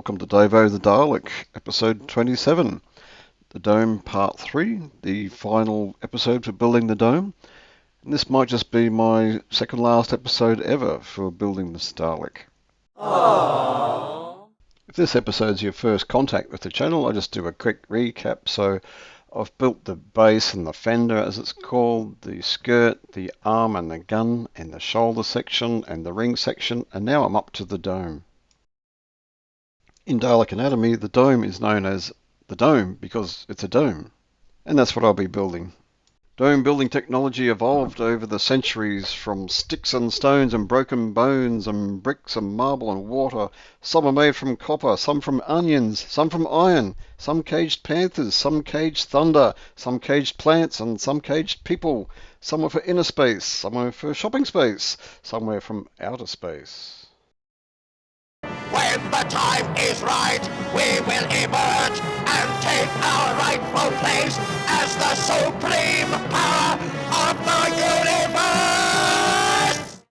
welcome to Davo the Dalek, episode 27. The Dome Part 3, the final episode for building the dome. And this might just be my second last episode ever for building this Dalek. Aww. If this episode's your first contact with the channel, I'll just do a quick recap. So I've built the base and the fender, as it's called, the skirt, the arm and the gun, and the shoulder section and the ring section, and now I'm up to the dome. In Dalek anatomy, the dome is known as the dome because it's a dome, and that's what I'll be building. Dome building technology evolved over the centuries from sticks and stones and broken bones and bricks and marble and water. Some are made from copper, some from onions, some from iron, some caged panthers, some caged thunder, some caged plants and some caged people. Some were for inner space, some were for shopping space, some were from outer space. When the time is right, we will emerge and take our rightful place as the supreme power of the universe!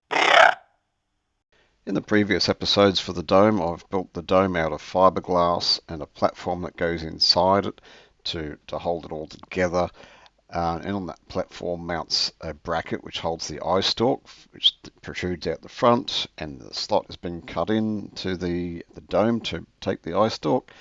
In the previous episodes for the dome, I've built the dome out of fiberglass and a platform that goes inside it to hold it all together. And on that platform mounts a bracket which holds the eye stalk, which protrudes out the front, and the slot has been cut into the dome to take the eye stalk,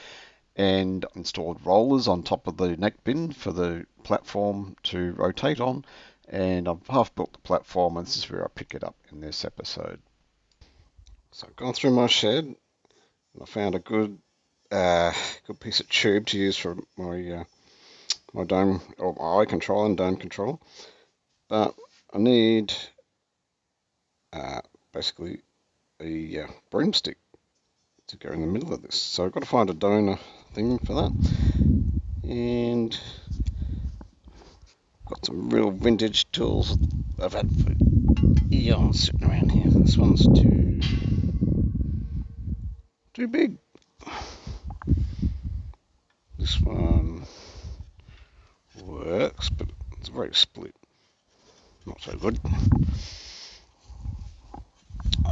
and installed rollers on top of the neck bin for the platform to rotate on. And I've half built the platform, and this is where I pick it up in this episode. So I've gone through my shed, and I found a good piece of tube to use for my dome, or my eye control and dome control, but I need basically a broomstick to go in the middle of this. So I've got to find a donor thing for that, and got some real vintage tools I've had for eons sitting around here. This one's too big. This one works, but it's very split. Not so good.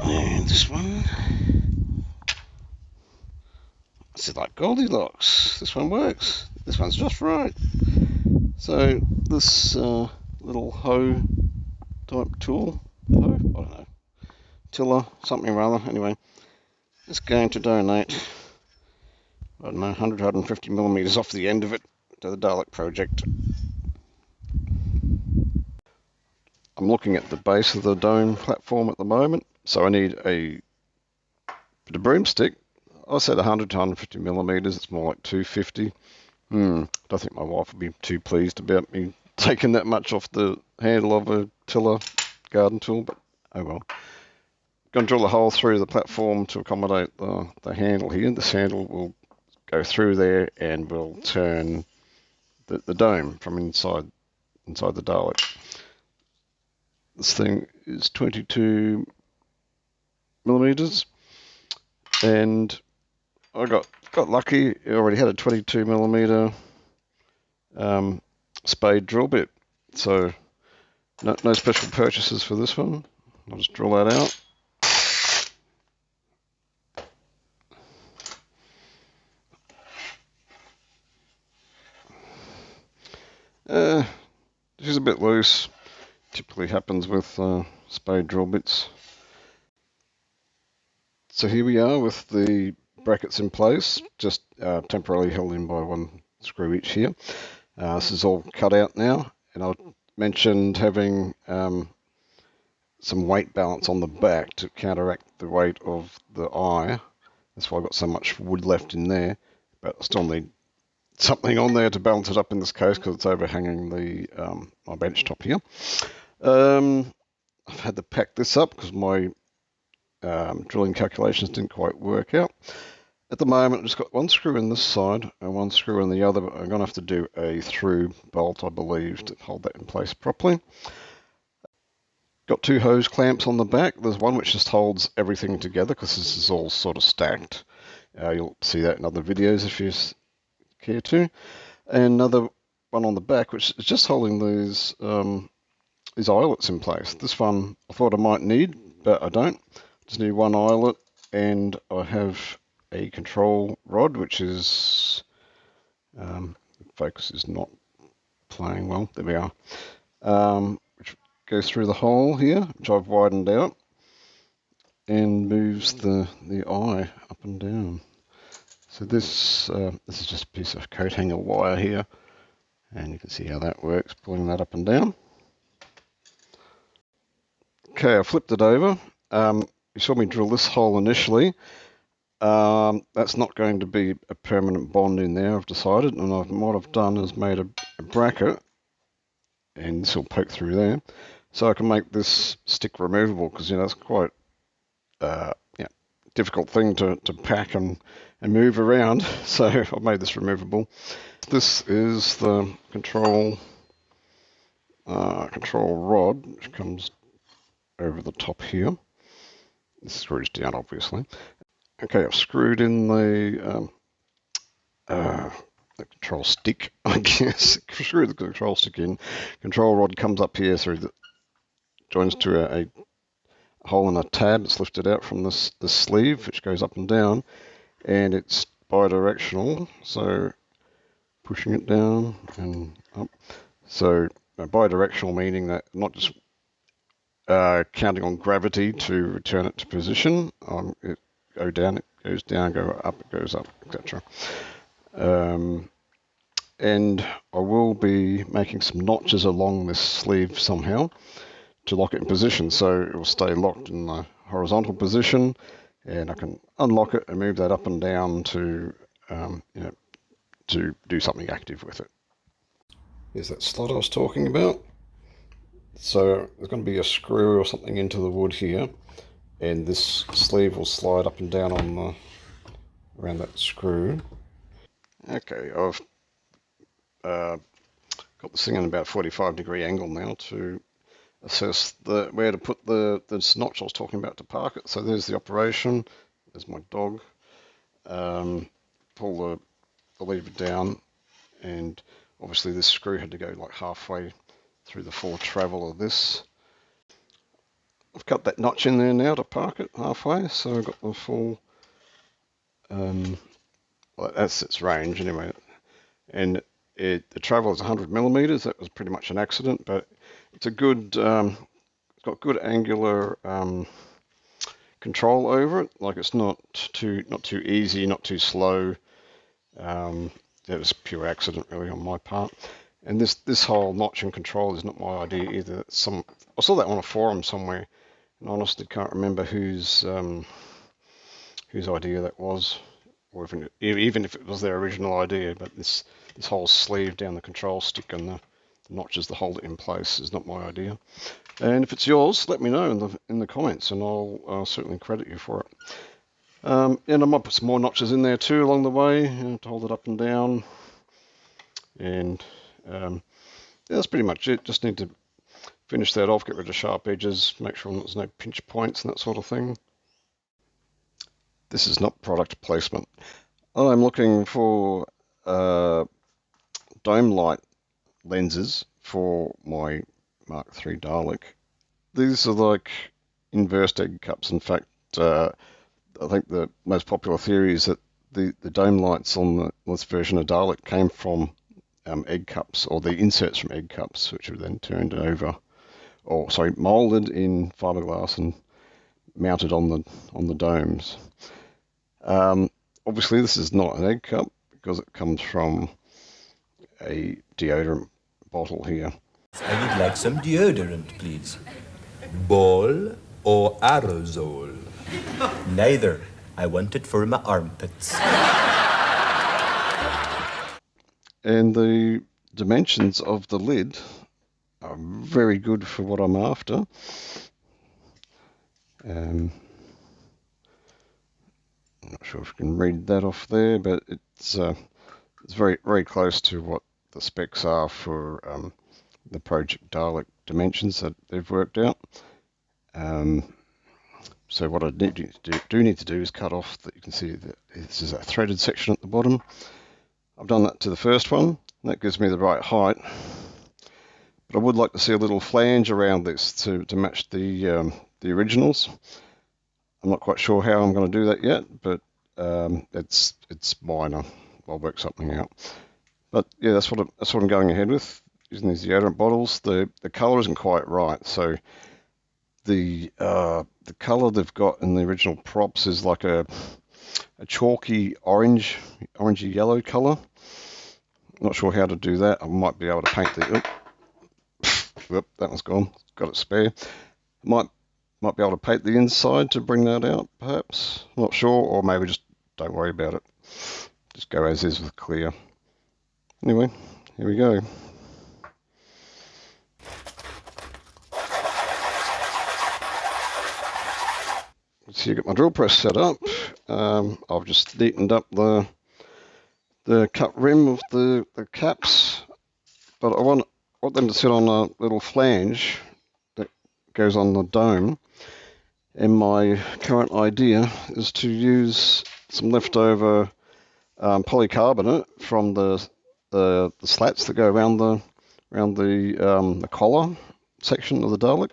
And this one, this is like Goldilocks. This one works. This one's just right. So this little hoe type tool, I don't know, tiller, something or other. Anyway, it's going to donate, I don't know, 100, 150 millimeters off the end of it to the Dalek project. I'm looking at the base of the dome platform at the moment, so I need a broomstick. I said 100 to 150 millimeters, it's more like 250. I don't think my wife would be too pleased about me taking that much off the handle of a tiller garden tool, but oh well. Going to drill a hole through the platform to accommodate the handle here. This handle will go through there and will turn the dome from inside the Dalek. This thing is 22 millimeters, and I got lucky. I already had a 22 millimeter spade drill bit, so no special purchases for this one. I'll just drill that out. This is a bit loose. Typically happens with spade drill bits. So here we are with the brackets in place, just temporarily held in by one screw each here. This is all cut out now, and I mentioned having some weight balance on the back to counteract the weight of the eye. That's why I've got so much wood left in there, but I still need something on there to balance it up in this case because it's overhanging the my bench top here. I've had to pack this up because my drilling calculations didn't quite work out. At the moment, I've just got one screw in this side and one screw in the other, but I'm going to have to do a through bolt, I believe, to hold that in place properly. Got two hose clamps on the back. There's one which just holds everything together because this is all sort of stacked. You'll see that in other videos if you care to. And another one on the back which is just holding these eyelets in place. This one I thought I might need, but I don't. Just need one eyelet, and I have a control rod, which is focus is not playing well. There we are. Which goes through the hole here, which I've widened out, and moves the eye up and down. So this is just a piece of coat hanger wire here, and you can see how that works, pulling that up and down. Okay, I flipped it over. You saw me drill this hole initially. That's not going to be a permanent bond in there, I've decided, and what I've done is made a bracket, and this will poke through there, so I can make this stick removable, because it's quite difficult thing to pack and move around. So I've made this removable. This is the control rod, which comes over the top here. This screws down, obviously. Okay, I've screwed in the control stick, I guess. Screw the control stick in. Control rod comes up here through the joins to a hole in a tab. It's lifted out from this sleeve, which goes up and down, and it's bidirectional, so pushing it down and up. So bidirectional meaning that not just counting on gravity to return it to position. It goes down, go up, it goes up, etc. And I will be making some notches along this sleeve somehow to lock it in position, so it will stay locked in the horizontal position, and I can unlock it and move that up and down to to do something active with it. Here's that slot I was talking about. So there's going to be a screw or something into the wood here, and this sleeve will slide up and down on around that screw. Okay, I've got this thing in about 45-degree angle now to assess where to put the notch I was talking about to park it. So there's the operation. There's my dog. Pull the lever down, and obviously this screw had to go like halfway through the full travel of this. I've cut that notch in there now to park it halfway, so I've got the full, well, that's its range anyway. And the travel is 100 millimeters. That was pretty much an accident, but it's a good, it's got good angular control over it. Like it's not too easy, not too slow. It was pure accident really on my part. And this whole notch and control is not my idea either. I saw that on a forum somewhere, and honestly can't remember whose idea that was, or even if it was their original idea. But this whole sleeve down the control stick and the notches to hold it in place is not my idea. And if it's yours, let me know in the comments, and I'll certainly credit you for it. And I might put some more notches in there too along the way, to hold it up and down. And that's pretty much it. Just need to finish that off, get rid of sharp edges, make sure there's no pinch points and that sort of thing. This is not product placement. I'm looking for dome light lenses for my MK3 Dalek. These are like inversed egg cups. In fact, I think the most popular theory is that the dome lights on this version of Dalek came from egg cups, or the inserts from egg cups, which were then turned over, molded in fiberglass and mounted on the domes. Obviously, this is not an egg cup because it comes from a deodorant bottle here. I would like some deodorant, please. Ball or aerosol? Neither. I want it for my armpits. And the dimensions of the lid are very good for what I'm after. I'm not sure if you can read that off there, but it's very, very close to what the specs are for the Project Dalek dimensions that they've worked out. So what I need to do is cut off that. You can see that this is a threaded section at the bottom. I've done that to the first one, and that gives me the right height. But I would like to see a little flange around this to match the originals. I'm not quite sure how I'm going to do that yet, but it's minor. I'll work something out. But yeah, that's what I'm going ahead with, using these deodorant bottles. The colour isn't quite right, so the colour they've got in the original props is like a chalky orangey yellow colour. Not sure how to do that. I might be able to paint the. Whoop, that one's gone. Got it spare. Might be able to paint the inside to bring that out, perhaps. Not sure, or maybe just don't worry about it. Just go as is with clear. Anyway, here we go. So you get my drill press set up. I've just neatened up the cut rim of the caps, but I want them to sit on a little flange that goes on the dome. And my current idea is to use some leftover polycarbonate from the slats that go around the collar section of the Dalek,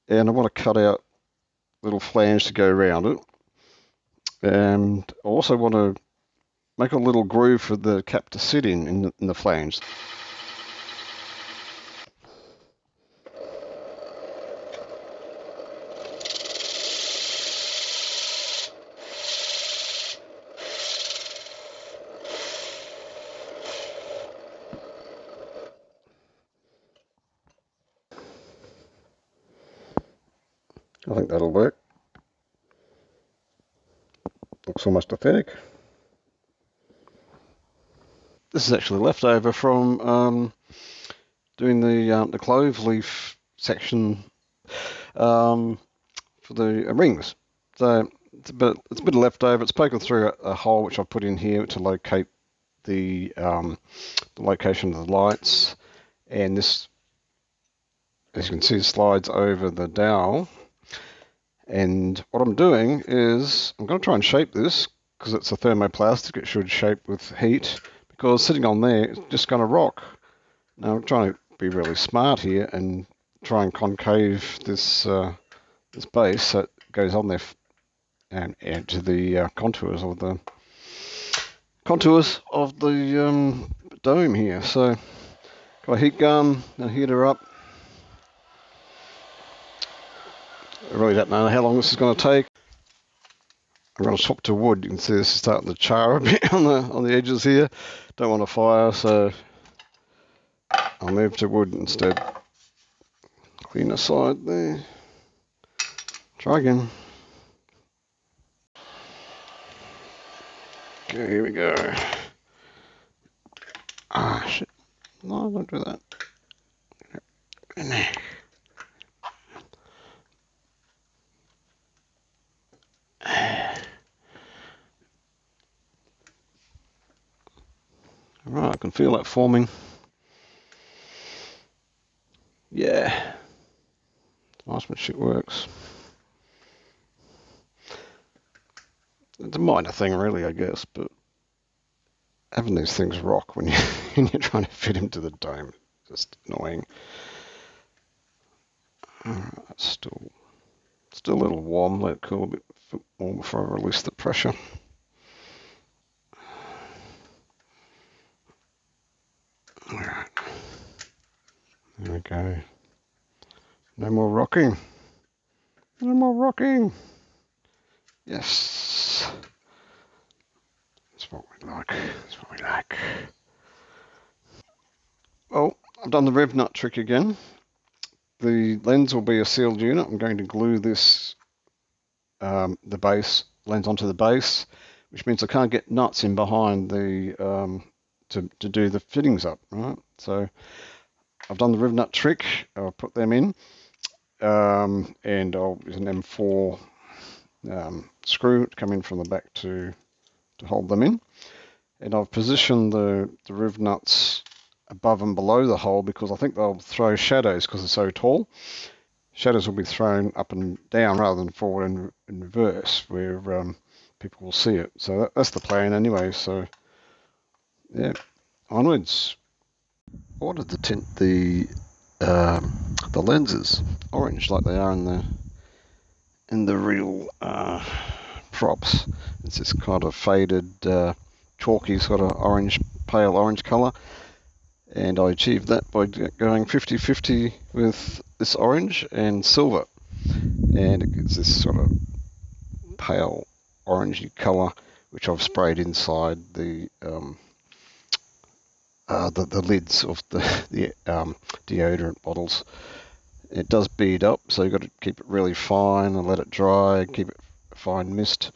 and I want to cut out little flange to go around it, and I also want to make a little groove for the cap to sit in the flange. I think that'll work. Looks almost authentic. This is actually leftover from doing the clove leaf section for the rings. So it's a bit leftover. It's poking through a hole which I've put in here to locate the location of the lights, and this, as you can see, slides over the dowel. And what I'm doing is I'm going to try and shape this, because it's a thermoplastic. It should shape with heat, because sitting on there, it's just going to rock. Now I'm trying to be really smart here and try and concave this this base so it goes on there and add to the contours of the dome here. So got a heat gun, a heater up. I really don't know how long this is going to take. I'm going to swap to wood. You can see this is starting to char a bit on the edges here. Don't want to fire, so I'll move to wood instead. Clean the side there. Try again. Okay, here we go. Ah, shit. No, don't do that. Alright, I can feel that forming. Yeah. Nice when shit works. It's a minor thing really, I guess, but having these things rock when you're trying to fit into the dome is just annoying. Alright, still a little warm. Let it cool a bit more before I release the pressure. Alright. There we go. No more rocking. No more rocking. Yes. That's what we like. That's what we like. Well, I've done the rev nut trick again. The lens will be a sealed unit. I'm going to glue this the base lens onto the base, which means I can't get nuts in behind the to do the fittings up. Right. So I've done the rev nut trick. I'll put them in, and I'll use an M4 screw to come in from the back to hold them in. And I've positioned the rev nuts above and below the hole because I think they'll throw shadows because they're so tall. Shadows will be thrown up and down rather than forward and in reverse where people will see it. So that's the plan anyway. So yeah, onwards. I wanted to tint the lenses orange like they are in the real props. It's this kind of faded, chalky sort of orange, pale orange colour. And I achieved that by going 50-50 with this orange and silver. And it gives this sort of pale orangey colour, which I've sprayed inside the lids of the deodorant bottles. It does bead up, so you've got to keep it really fine and let it dry, keep it fine mist.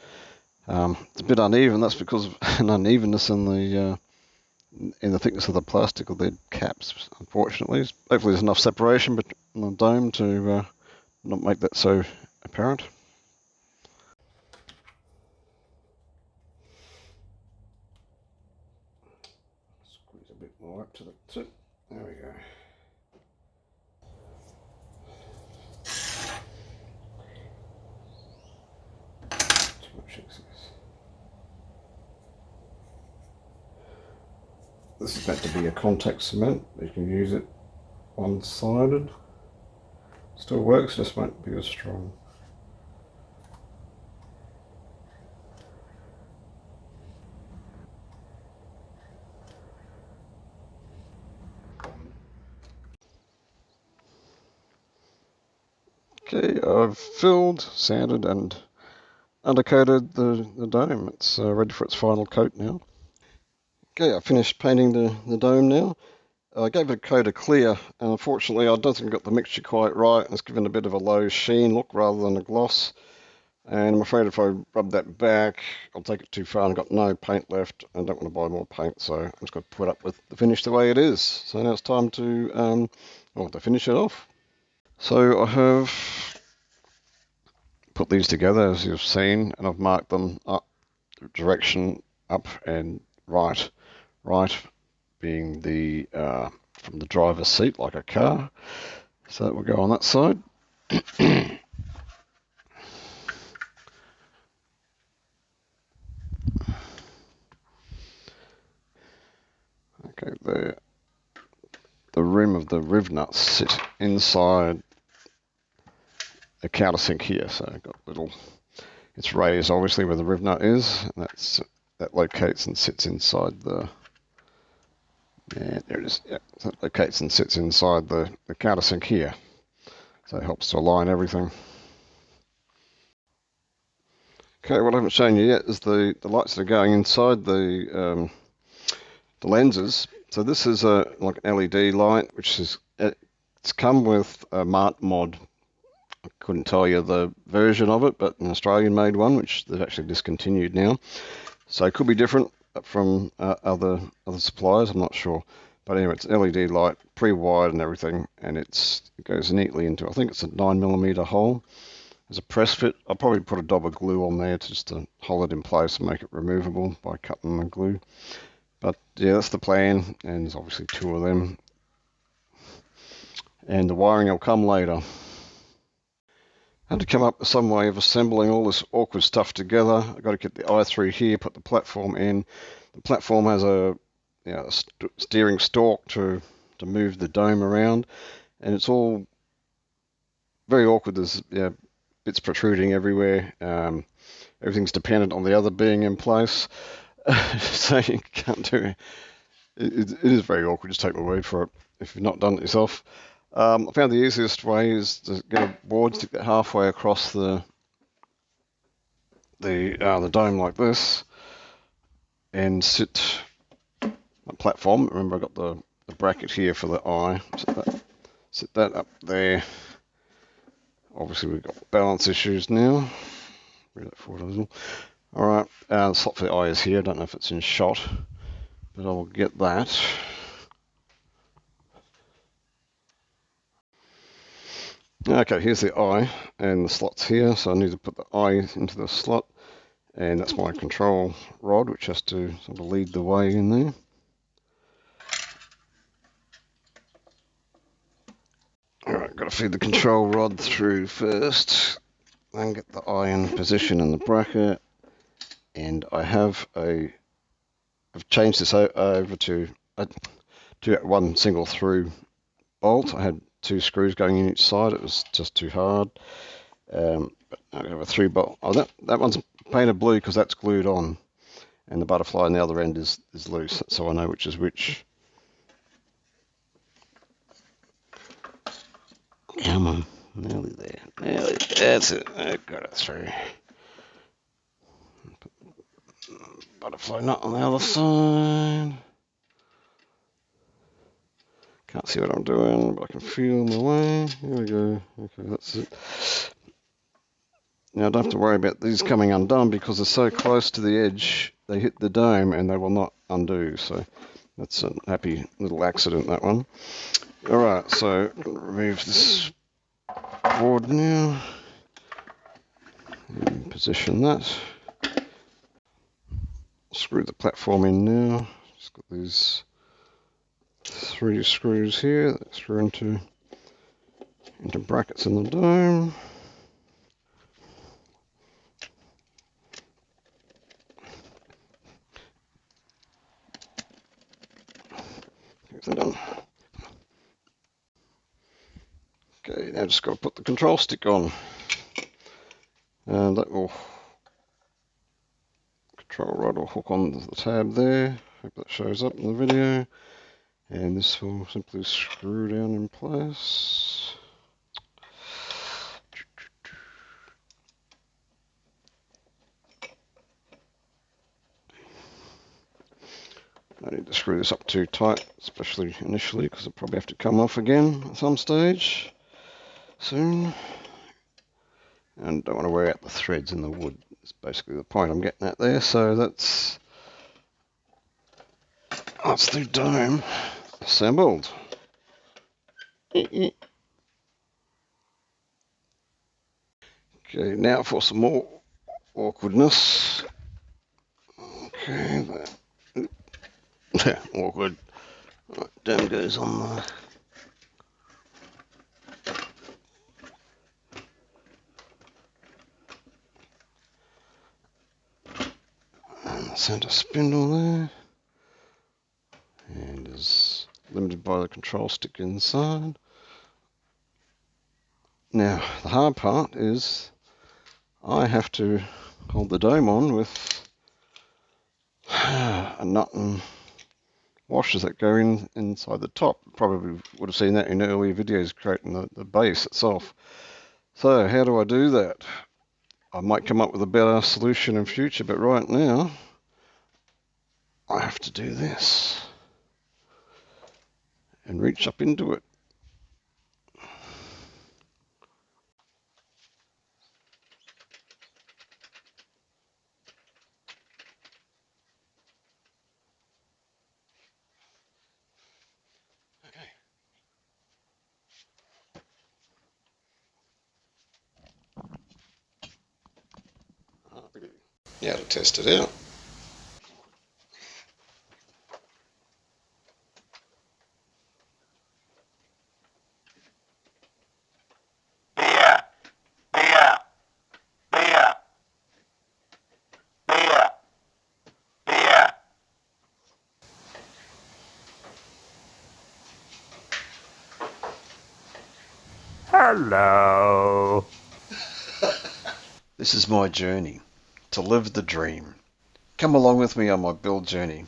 It's a bit uneven. That's because of an unevenness in the thickness of the plastic of the caps, unfortunately. Hopefully there's enough separation between the dome to not make that so apparent. Squeeze a bit more up to the tip. There we go. Too much excess. This is meant to be a contact cement. You can use it one-sided. Still works, just won't be as strong. Okay, I've filled, sanded and undercoated the dome. It's ready for its final coat now. Okay, I finished painting the dome now. I gave it a coat of clear, and unfortunately I don't think I got the mixture quite right. It's given a bit of a low sheen look rather than a gloss. And I'm afraid if I rub that back, I'll take it too far and I've got no paint left. I don't want to buy more paint, so I'm just going to put up with the finish the way it is. So now it's time to finish it off. So I have put these together as you've seen, and I've marked them up, direction up and right. Right being the from the driver's seat like a car. So that will go on that side. Okay, the rim of the riv nuts sit inside the countersink here. So I've got it's raised obviously where the riv nut is, and that locates and sits inside the. Yeah, there it is. Yeah, so it locates and sits inside the countersink here. So it helps to align everything. Okay, what I haven't shown you yet is the lights that are going inside the lenses. So this is like an LED light, which is it's come with a Mart mod. I couldn't tell you the version of it, but an Australian-made one, which they've actually discontinued now. So it could be different from other suppliers. I'm not sure, but anyway, it's an LED light, pre-wired and everything, and it goes neatly into. I think it's a 9mm hole. There's a press fit. I'll probably put a dab of glue on there just to hold it in place and make it removable by cutting the glue. But yeah, that's the plan, and there's obviously two of them. And the wiring will come later. I had to come up with some way of assembling all this awkward stuff together. I've got to get the eye through here, put the platform in. The platform has a steering stalk to move the dome around, and it's all very awkward. There's bits protruding everywhere. Everything's dependent on the other being in place. So you can't do it. It is very awkward. Just take my word for it if you've not done it yourself. I found the easiest way is to get a board, stick that halfway across the dome like this, and sit a platform. Remember, I got the bracket here for the eye. Sit that up there. Obviously, we've got balance issues now. Bring that forward a little. All right, the slot for the eye is here. I don't know if it's in shot, but I will get that. Okay, here's the eye, and the slot's here, so I need to put the eye into the slot, and that's my control rod, which has to sort of lead the way in there. Alright, got to feed the control rod through first, then get the eye in position in the bracket, and I've changed this over to one single through bolt. I had two screws going in each side. It was just too hard. But But I have a 3-bolt. Oh, that one's painted blue because that's glued on, and the butterfly on the other end is loose, so I know which is which. Come on, nearly there. Nearly. That's it. I got it through. Butterfly nut on the other side. Can't see what I'm doing, but I can feel my way. Here we go. Okay, that's it. Now I don't have to worry about these coming undone because they're so close to the edge. They hit the dome and they will not undo. So that's a happy little accident, that one. Alright, so remove this board now. And position that. Screw the platform in now. Just got these 3 screws here that screw into brackets in the dome. Get that done. Okay, now just got to put the control stick on. And that will control rod will hook on the tab there. Hope that shows up in the video. And this will simply screw down in place. I need to screw this up too tight, especially initially, because it'll probably have to come off again at some stage soon. And don't want to wear out the threads in the wood. That's basically the point I'm getting at there. So that's the dome assembled. Okay, now for some more awkwardness. Okay, awkward. Right, dome goes on the center spindle there, and is limited by the control stick inside. Now the hard part is I have to hold the dome on with a nut and washers that go inside the top. Probably would have seen that in earlier videos creating the base itself. So how do I do that? I might come up with a better solution in future, but right now I have to do this and reach up into it. Now to test it out. Hello. This is my journey to live the dream. Come along with me on my build journey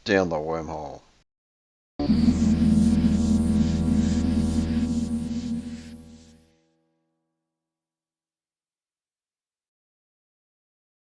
down the wormhole.